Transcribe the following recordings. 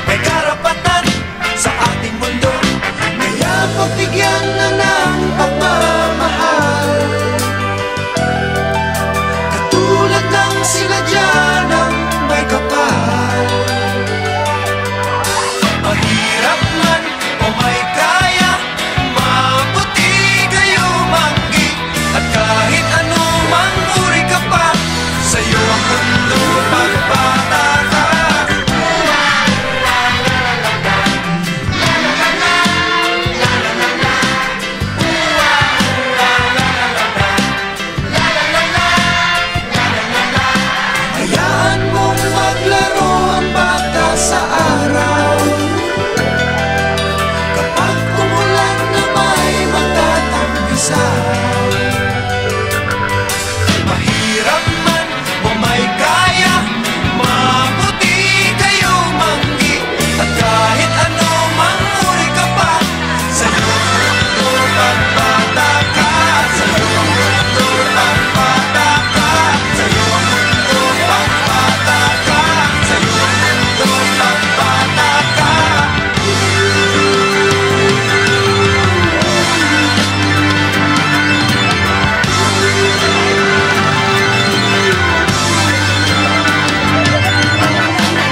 may karapatan sa ating mundo. Kaya pagbigyan na ng pagmamahal, katulad ng sila dyan ang may kapal. Mahirap man o may kaya, mabuti kayo manggi. At kahit ano mang uri ka pa, sa'yo ang mundo pagbata ka. Hayaan mong maglaro ang bata sa araw. Kapag umulan na may magtatampisaw. Mahirap man o may kaya, mabuti kayo manggi. At kahit ano mang uri ka pa, sa'yo mundo pagbata ka. Sa'yo mundo pagbata ka. Sa'yo mundo pagbata ka. Sa'yo mundo pagbata ka.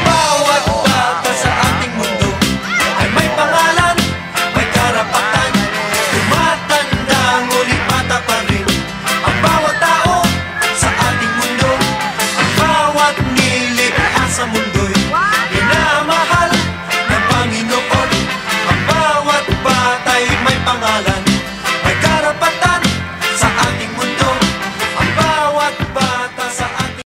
Bawat bata sa ating mundo ay may pangalan, may karapatan. Tumatanda, ngunit bata pa rin ang bawat tao sa ating mundo. Ang bawat nilikha sa mundo'y minamahal ng Panginoon. Ang bawat bata'y may pangalan.